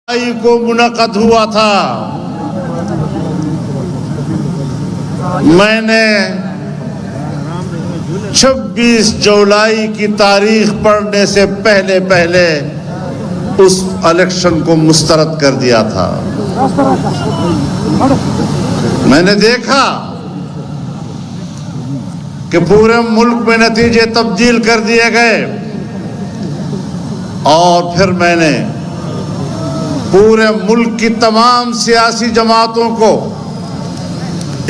کو منعقد ہوا تھا، میں نے 26 جولائی کی تاریخ پڑھنے سے پہلے اس الیکشن کو مسترد کر دیا تھا۔ میں نے دیکھا کہ پورے ملک میں نتیجے تبدیل کر دیے گئے، اور پھر میں نے پورے ملک کی تمام سیاسی جماعتوں کو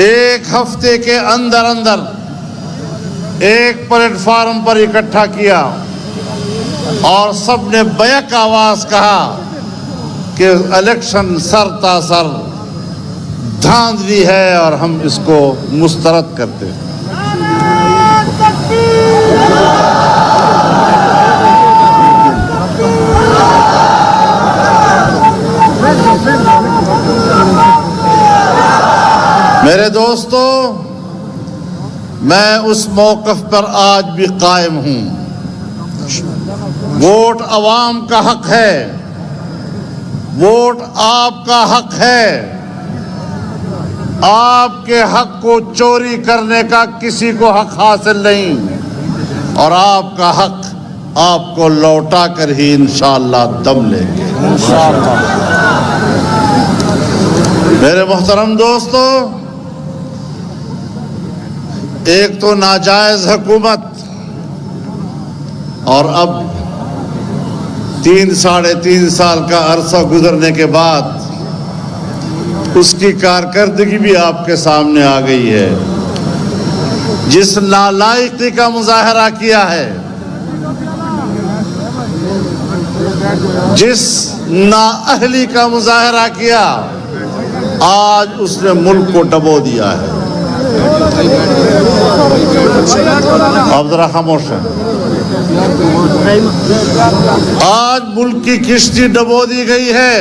ایک ہفتے کے اندر ایک پلیٹ فارم پر اکٹھا کیا، اور سب نے بیک آواز کہا کہ الیکشن سر تا سر دھاندلی ہے اور ہم اس کو مسترد کرتے ہیں۔ میرے دوستو، میں اس موقف پر آج بھی قائم ہوں۔ ووٹ عوام کا حق ہے، ووٹ آپ کا حق ہے۔ آپ کے حق کو چوری کرنے کا کسی کو حق حاصل نہیں، اور آپ کا حق آپ کو لوٹا کر ہی انشاءاللہ دم لیں گے۔ میرے محترم دوستو، ایک تو ناجائز حکومت، اور اب 3-3.5 سال کا عرصہ گزرنے کے بعد اس کی کارکردگی بھی آپ کے سامنے آ گئی ہے۔ جس نالائقی کا مظاہرہ کیا ہے، جس نااہلی کا مظاہرہ کیا، آج اس نے ملک کو ڈبو دیا ہے۔ اب ذرا خاموش ہے۔ آج ملک کی کشتی ڈبو دی گئی ہے،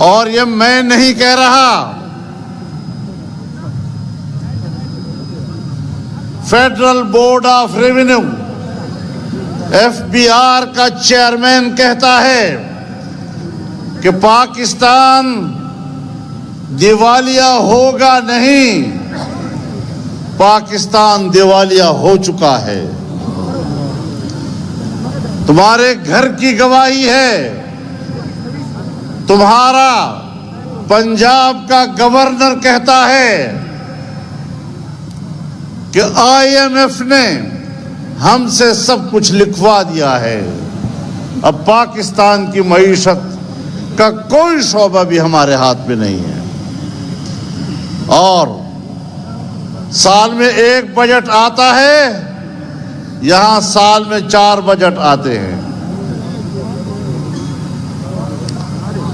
اور یہ میں نہیں کہہ رہا، federal board of revenue FBR کا چیئرمین کہتا ہے کہ پاکستان دیوالیہ ہوگا نہیں، پاکستان دیوالیہ ہو چکا ہے۔ تمہارے گھر کی گواہی ہے، تمہارا پنجاب کا گورنر کہتا ہے کہ IMF نے ہم سے سب کچھ لکھوا دیا ہے، اب پاکستان کی معیشت کا کوئی شعبہ بھی ہمارے ہاتھ میں نہیں ہے، اور سال میں 1 بجٹ آتا ہے، یہاں سال میں 4 بجٹ آتے ہیں،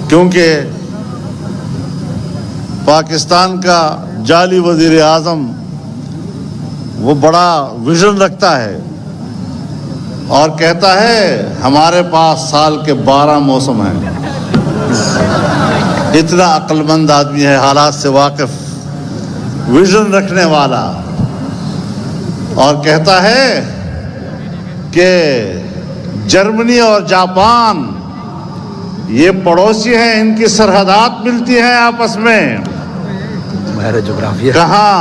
کیونکہ پاکستان کا جعلی وزیر اعظم وہ بڑا ویژن رکھتا ہے اور کہتا ہے ہمارے پاس سال کے 12 موسم ہیں۔ اتنا عقل مند آدمی ہے، حالات سے واقف، ویژن رکھنے والا، اور کہتا ہے کہ جرمنی اور جاپان یہ پڑوسی ہیں، ان کی سرحدات ملتی ہیں آپس میں۔ کہاں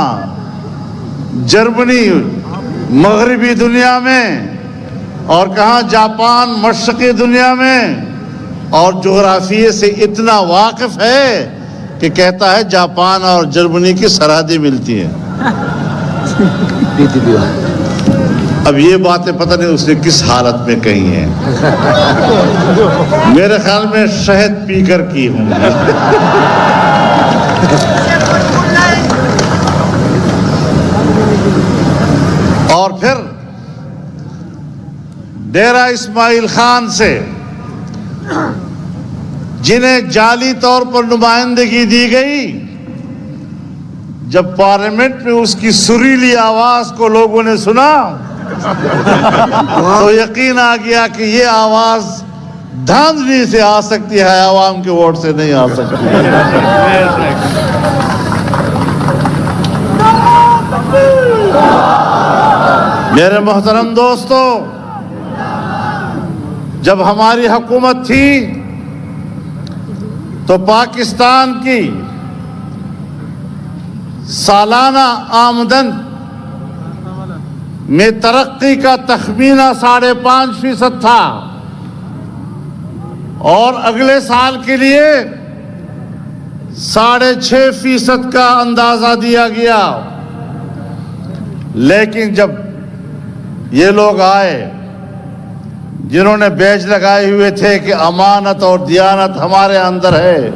جرمنی مغربی دنیا میں، اور کہاں جاپان مشرقی دنیا میں، اور جغرافیے سے اتنا واقف ہے کہ کہتا ہے جاپان اور جرمنی کی سرحدیں ملتی ہیں۔ اب یہ باتیں پتہ نہیں اس نے کس حالت میں کہی ہیں، میرے خیال میں شہد پی کر کی ہوں۔ اور پھر ڈیرہ اسماعیل خان سے جنہیں جعلی طور پر نمائندگی دی گئی، جب پارلیمنٹ میں اس کی سریلی آواز کو لوگوں نے سنا تو یقین آ گیا کہ یہ آواز دھاندلی سے آ سکتی ہے، عوام کے ووٹ سے نہیں آ سکتی۔ میرے محترم دوستو، جب ہماری حکومت تھی تو پاکستان کی سالانہ آمدن میں ترقی کا تخمینہ 5.5% تھا اور اگلے سال کے لیے 6.5% کا اندازہ دیا گیا. لیکن جب یہ لوگ آئے جنہوں نے بیج لگائے ہوئے تھے کہ امانت اور دیانت ہمارے اندر ہے،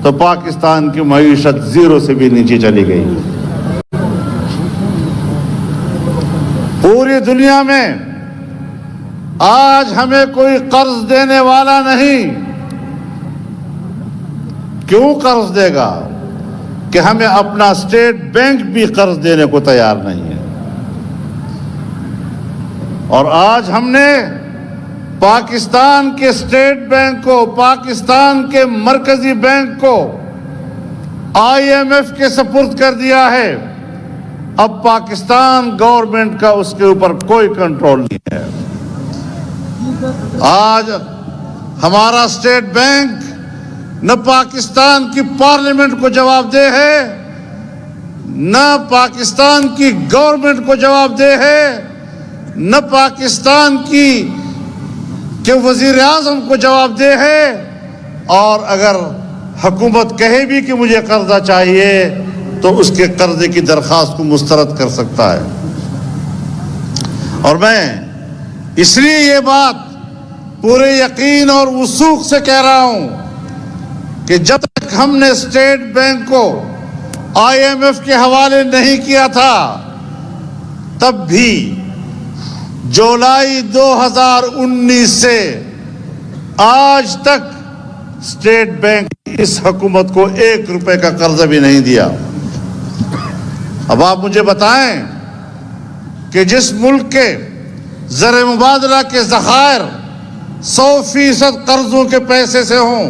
تو پاکستان کی معیشت 0 سے بھی نیچے چلی گئی. پوری دنیا میں آج ہمیں کوئی قرض دینے والا نہیں. کیوں قرض دے گا؟ کہ ہمیں اپنا اسٹیٹ بینک بھی قرض دینے کو تیار نہیں ہے. اور آج ہم نے پاکستان کے اسٹیٹ بینک کو، پاکستان کے مرکزی بینک کو IMF کے سپرد کر دیا ہے. اب پاکستان گورنمنٹ کا اس کے اوپر کوئی کنٹرول نہیں ہے. آج ہمارا اسٹیٹ بینک نہ پاکستان کی پارلیمنٹ کو جواب دہ ہے، نہ پاکستان کی گورنمنٹ کو جواب دہ ہے، نہ پاکستان کے وزیر اعظم کو جواب دہ ہے. اور اگر حکومت کہے بھی کہ مجھے قرضہ چاہیے تو اس کے قرضے کی درخواست کو مسترد کر سکتا ہے. اور میں اس لیے یہ بات پورے یقین اور وثوق سے کہہ رہا ہوں کہ جب تک ہم نے اسٹیٹ بینک کو IMF کے حوالے نہیں کیا تھا، تب بھی جولائی 2019 سے آج تک اسٹیٹ بینک اس حکومت کو 1 روپے کا قرضہ بھی نہیں دیا. اب آپ مجھے بتائیں کہ جس ملک کے زر مبادلہ کے ذخائر 100% قرضوں کے پیسے سے ہوں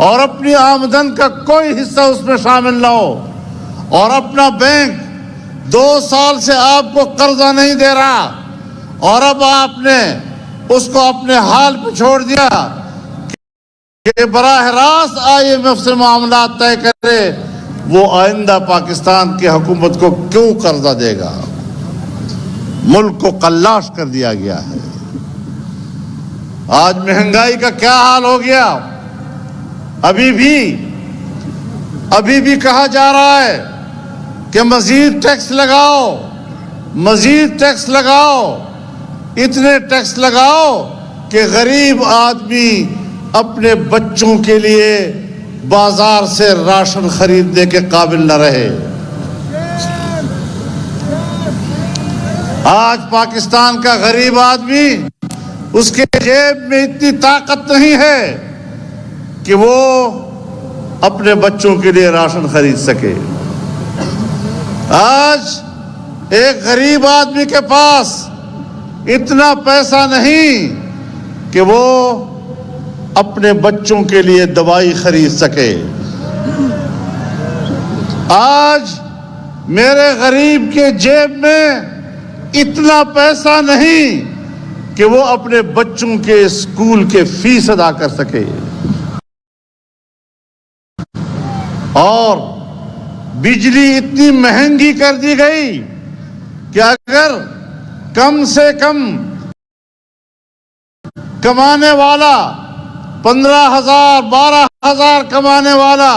اور اپنی آمدن کا کوئی حصہ اس میں شامل نہ ہو، اور اپنا بینک 2 سال سے آپ کو قرضہ نہیں دے رہا، اور اب آپ نے اس کو اپنے حال پہ چھوڑ دیا کہ براہ راست IMF سے معاملات طے کرے، وہ آئندہ پاکستان کی حکومت کو کیوں قرضہ دے گا؟ ملک کو قلاش کر دیا گیا ہے. آج مہنگائی کا کیا حال ہو گیا؟ ابھی بھی کہا جا رہا ہے کہ مزید ٹیکس لگاؤ، مزید ٹیکس لگاؤ، اتنے ٹیکس لگاؤ کہ غریب آدمی اپنے بچوں کے لیے بازار سے راشن خریدنے کے قابل نہ رہے. آج پاکستان کا غریب آدمی، اس کے جیب میں اتنی طاقت نہیں ہے کہ وہ اپنے بچوں کے لیے راشن خرید سکے. آج ایک غریب آدمی کے پاس اتنا پیسہ نہیں کہ وہ اپنے بچوں کے لیے دوائی خرید سکے. آج میرے غریب کے جیب میں اتنا پیسہ نہیں کہ وہ اپنے بچوں کے اسکول کے فیس ادا کر سکے. اور بجلی اتنی مہنگی کر دی گئی کہ اگر کم سے کم کمانے والا 15,000 12,000 کمانے والا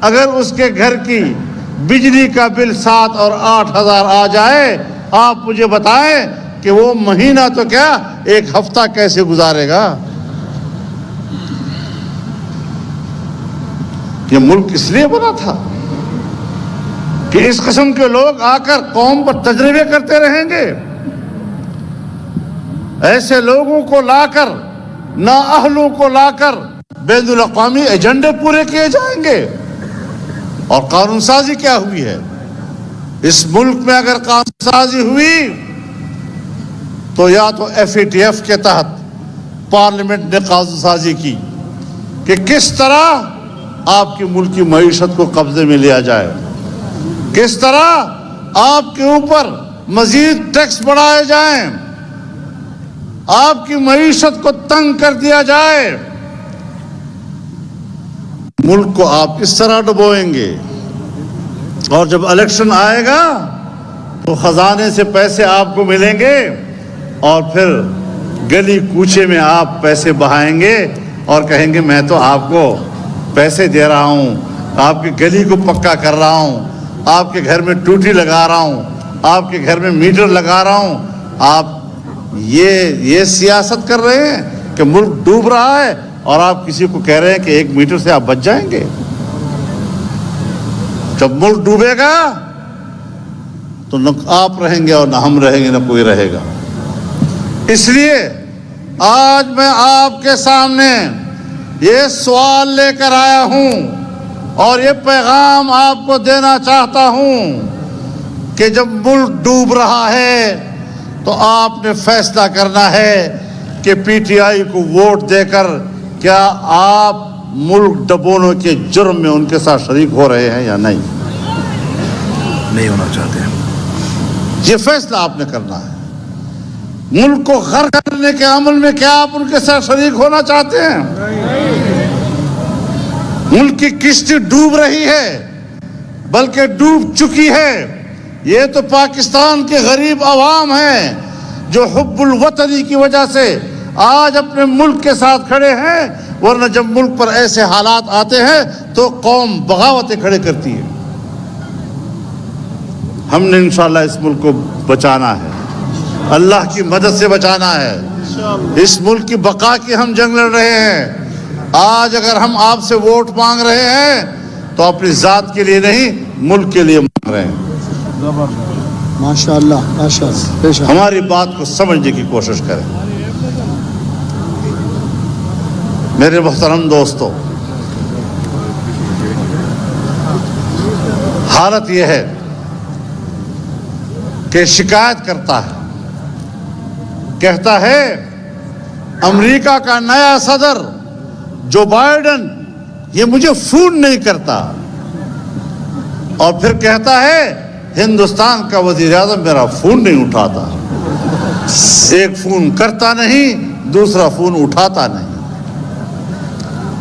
اگر اس کے گھر کی بجلی کا بل 7 اور 8,000 آ جائے، آپ مجھے بتائیں کہ وہ مہینہ تو کیا 1 ہفتہ کیسے گزارے گا؟ یہ ملک اس لیے بنا تھا کہ اس قسم کے لوگ آ کر قوم پر تجربے کرتے رہیں گے. ایسے لوگوں کو لا کر، نااہلوں کو لا کر بین الاقوامی ایجنڈے پورے کیے جائیں گے. اور قانون سازی کیا ہوئی ہے؟ اس ملک میں اگر قانون سازی ہوئی تو یا تو FATF کے تحت پارلیمنٹ نے قانون سازی کی کہ کس طرح آپ کی ملک کی معیشت کو قبضے میں لیا جائے، کس طرح آپ کے اوپر مزید ٹیکس بڑھائے جائیں. آپ کی معیشت کو تنگ کر دیا جائے، ملک کو آپ اس طرح ڈبوئیں گے، اور جب الیکشن آئے گا تو خزانے سے پیسے آپ کو ملیں گے، اور پھر گلی کوچے میں آپ پیسے بہائیں گے اور کہیں گے میں تو آپ کو پیسے دے رہا ہوں، آپ کی گلی کو پکا کر رہا ہوں، آپ کے گھر میں ٹوٹی لگا رہا ہوں، آپ کے گھر میں میٹر لگا رہا ہوں۔ آپ یہ سیاست کر رہے ہیں کہ ملک ڈوب رہا ہے اور آپ کسی کو کہہ رہے ہیں کہ 1 میٹر سے آپ بچ جائیں گے۔ جب ملک ڈوبے گا تو نہ آپ رہیں گے اور نہ ہم رہیں گے، نہ کوئی رہے گا۔ اس لیے آج میں آپ کے سامنے یہ سوال لے کر آیا ہوں اور یہ پیغام آپ کو دینا چاہتا ہوں کہ جب ملک ڈوب رہا ہے تو آپ نے فیصلہ کرنا ہے کہ پی ٹی آئی کو ووٹ دے کر کیا آپ ملک ڈبونے کے جرم میں ان کے ساتھ شریک ہو رہے ہیں یا نہیں ہونا چاہتے ہیں۔ یہ فیصلہ آپ نے کرنا ہے۔ ملک کو غرق کرنے کے عمل میں کیا آپ ان کے ساتھ شریک ہونا چاہتے ہیں؟ ملک کی کشتی ڈوب رہی ہے، بلکہ ڈوب چکی ہے۔ یہ تو پاکستان کے غریب عوام ہیں جو حب الوطنی کی وجہ سے آج اپنے ملک کے ساتھ کھڑے ہیں، ورنہ جب ملک پر ایسے حالات آتے ہیں تو قوم بغاوتیں کھڑے کرتی ہے۔ ہم نے انشاءاللہ اس ملک کو بچانا ہے، اللہ کی مدد سے بچانا ہے۔ اس ملک کی بقا کی ہم جنگ لڑ رہے ہیں۔ آج اگر ہم آپ سے ووٹ مانگ رہے ہیں تو اپنی ذات کے لیے نہیں، ملک کے لیے مانگ رہے ہیں۔ ماشاءاللہ ہماری بات کو سمجھنے کی کوشش کریں۔ میرے محترم دوستو، حالت یہ ہے کہ شکایت کرتا ہے، کہتا ہے امریکہ کا نیا صدر جو بائیڈن یہ مجھے فون نہیں کرتا، اور پھر کہتا ہے ہندوستان کا وزیر اعظم میرا فون نہیں اٹھاتا۔ ایک فون کرتا نہیں، دوسرا فون اٹھاتا نہیں۔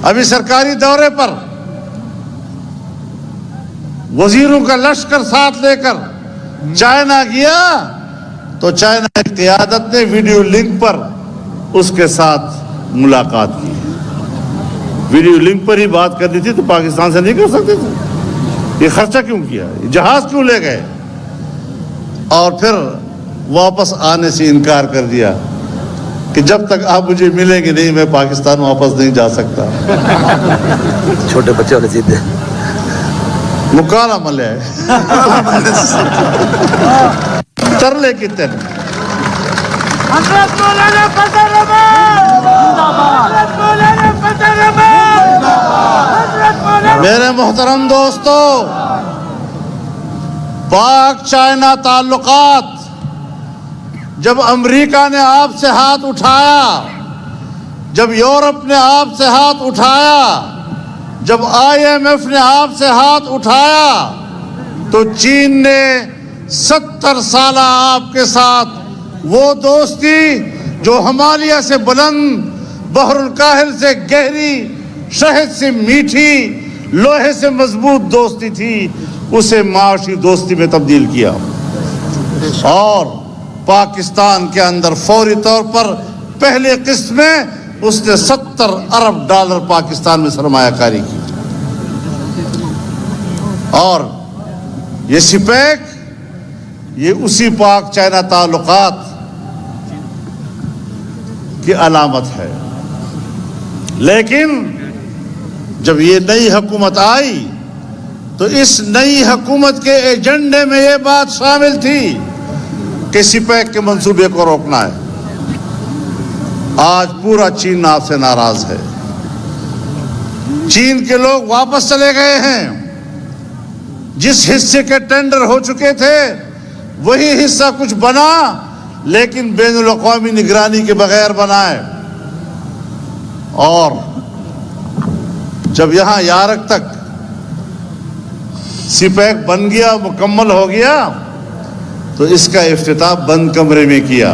ابھی سرکاری دورے پر وزیروں کا لشکر ساتھ لے کر چائنا گیا تو چائنا کی قیادت نے ویڈیو لنک پر اس کے ساتھ ملاقات کی۔ ویڈیو لنک پر ہی بات کرنی تھی تو پاکستان سے نہیں کر سکتے تھے؟ یہ خرچہ کیوں کیا؟ جہاز کیوں لے گئے؟ اور پھر واپس آنے سے انکار کر دیا کہ جب تک آپ مجھے ملیں گے نہیں میں پاکستان واپس نہیں جا سکتا۔ چھوٹے بچے والے سیدھے مکالا ملے ترلے کی تن۔ میرے محترم دوستو، پاک چائنا تعلقات جب امریکہ نے آپ سے ہاتھ اٹھایا، جب یورپ نے آپ سے ہاتھ اٹھایا، جب آئی ایم ایف نے آپ سے ہاتھ اٹھایا، تو چین نے 70 سالہ آپ کے ساتھ وہ دوستی جو ہمالیہ سے بلند، بحر الکاہل سے گہری، شہد سے میٹھی، لوہے سے مضبوط دوستی تھی، اسے معاشی دوستی میں تبدیل کیا، اور پاکستان کے اندر فوری طور پر پہلے قسط میں اس نے $70 ارب پاکستان میں سرمایہ کاری کی۔ اور یہ سپیک یہ اسی پاک چائنا تعلقات کی علامت ہے۔ لیکن جب یہ نئی حکومت آئی تو اس نئی حکومت کے ایجنڈے میں یہ بات شامل تھی کہ سپیک کے منصوبے کو روکنا ہے۔ آج پورا چین آپ سے ناراض ہے۔ چین کے لوگ واپس چلے گئے ہیں۔ جس حصے کے ٹینڈر ہو چکے تھے وہی حصہ کچھ بنا، لیکن بین الاقوامی نگرانی کے بغیر بنائے۔ اور جب یہاں یارک تک سپیک بن گیا، مکمل ہو گیا، تو اس کا افتتاح بند کمرے میں کیا۔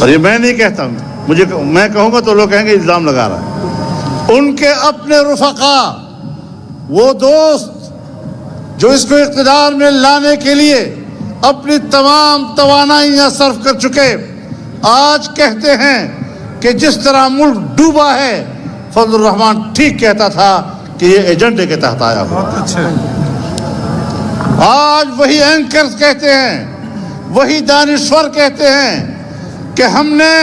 اور یہ میں نہیں کہتا، میں کہوں گا تو لوگ کہیں گے الزام لگا رہا ہے۔ ان کے اپنے رفقا، وہ دوست جو اس کو اقتدار میں لانے کے لیے اپنی تمام توانائیاں صرف کر چکے، آج کہتے ہیں کہ جس طرح ملک ڈوبا ہے، فضل الرحمان ٹھیک کہتا تھا کہ یہ ایجنڈے کے تحت آیا ہوا۔ آج وہی اینکرز کہتے ہیں، وہی دانشور کہتے ہیں کہ ہم نے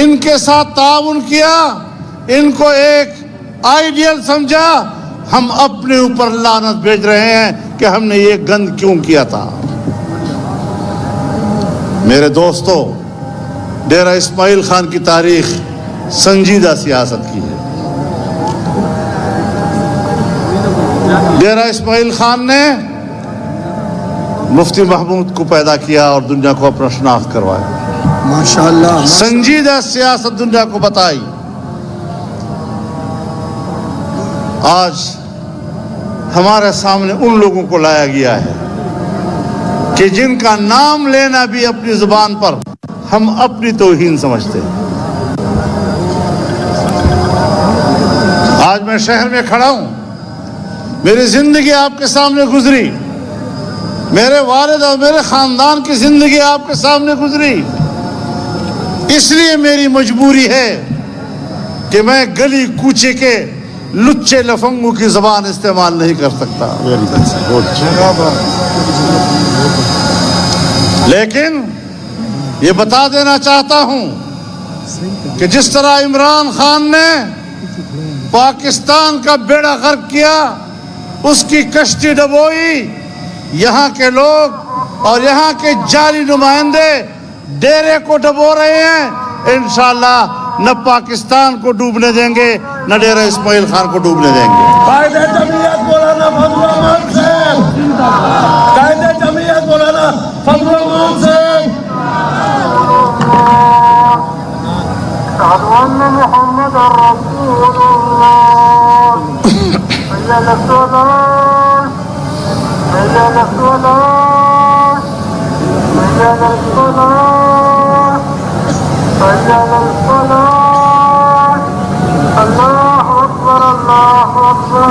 ان کے ساتھ تعاون کیا، ان کو ایک آئیڈیل سمجھا، ہم اپنے اوپر لعنت بھیج رہے ہیں کہ ہم نے یہ گند کیوں کیا تھا۔ میرے دوستو، ڈیرہ اسماعیل خان کی تاریخ سنجیدہ سیاست کی ہے۔ ڈیرہ اسماعیل خان نے مفتی محمود کو پیدا کیا اور دنیا کو اپنا شناخت کروایا، ماشاءاللہ، سنجیدہ سیاست دنیا کو بتائی۔ آج ہمارے سامنے ان لوگوں کو لایا گیا ہے کہ جن کا نام لینا بھی اپنی زبان پر ہم اپنی توہین سمجھتے ہیں۔ آج میں شہر میں کھڑا ہوں، میری زندگی آپ کے سامنے گزری، میرے والد اور میرے خاندان کی زندگی آپ کے سامنے گزری، اس لیے میری مجبوری ہے کہ میں گلی کوچے کے لچے لفنگوں کی زبان استعمال نہیں کر سکتا، لیکن یہ بتا دینا چاہتا ہوں کہ جس طرح عمران خان نے پاکستان کا بیڑا غرق کیا، اس کی کشتی ڈبوئی، یہاں کے لوگ اور یہاں کے جعلی نمائندے ڈیرے کو ڈبو رہے ہیں۔ انشاءاللہ نہ پاکستان کو ڈوبنے دیں گے، نہ ڈیرہ اسماعیل خان کو ڈوبنے دیں گے۔ قائد جمعیت مولانا فضل الرحمان صاحب، قائد جمعیت مولانا فضل الرحمان صاحب۔ أشهد أن محمدا رسول الله حي على الصلاة حي على الصلاة حي على الصلاة حي على الصلاة الله أكبر الله أكبر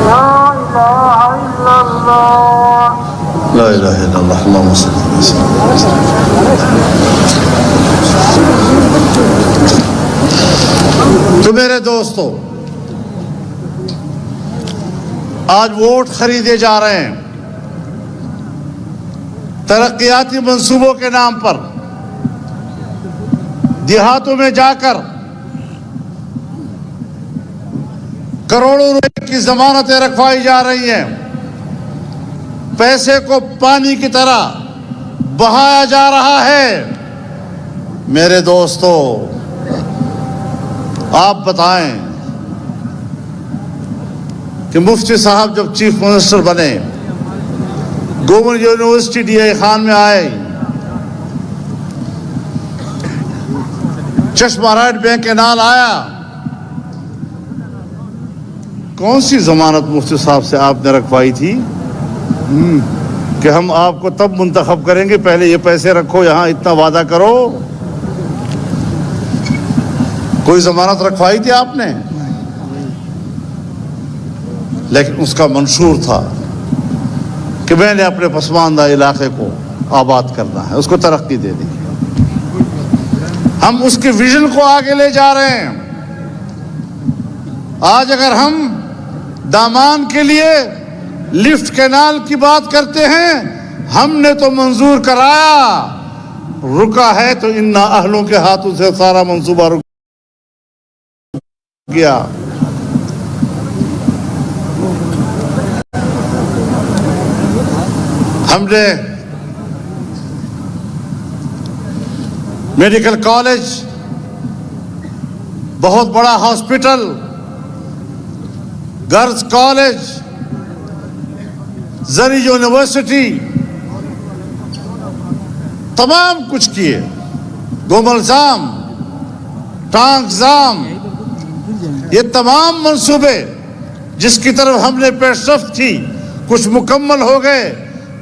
لا إله إلا الله لا الہ الا اللہ اللہم صلی اللہ علیہ وسلم۔ تو میرے دوستو، آج ووٹ خریدے جا رہے ہیں ترقیاتی منصوبوں کے نام پر، دیہاتوں میں جا کر کروڑوں روپے کی ضمانتیں رکھوائی جا رہی ہیں، پیسے کو پانی کی طرح بہایا جا رہا ہے۔ میرے دوستو، آپ بتائیں کہ مفتی صاحب جب چیف منسٹر بنے، government university D A Khan میں آئے، چشمہ رائٹ بینک کینال آیا، کون سی ضمانت مفتی صاحب سے آپ نے رکھوائی تھی کہ ہم آپ کو تب منتخب کریں گے، پہلے یہ پیسے رکھو، یہاں اتنا وعدہ کرو؟ کوئی ضمانت رکھوائی تھی آپ نے؟ لیکن اس کا منشور تھا کہ میں نے اپنے پسماندہ علاقے کو آباد کرنا ہے، اس کو ترقی دینی ہے۔ ہم اس کے ویژن کو آگے لے جا رہے ہیں۔ آج اگر ہم دامان کے لیے لفٹ کینال کی بات کرتے ہیں، ہم نے تو منظور کرایا، رکا ہے تو ان اہلوں کے ہاتھوں سے سارا منصوبہ رک گیا۔ ہم نے میڈیکل کالج، بہت بڑا ہاسپٹل، گرلز کالج، زرعی یونیورسٹی، تمام کچھ کیے، گوملزام، ٹانکزام، یہ تمام منصوبے جس کی طرف ہم نے پیش رفت کی، کچھ مکمل ہو گئے،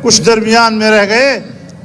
کچھ درمیان میں رہ گئے،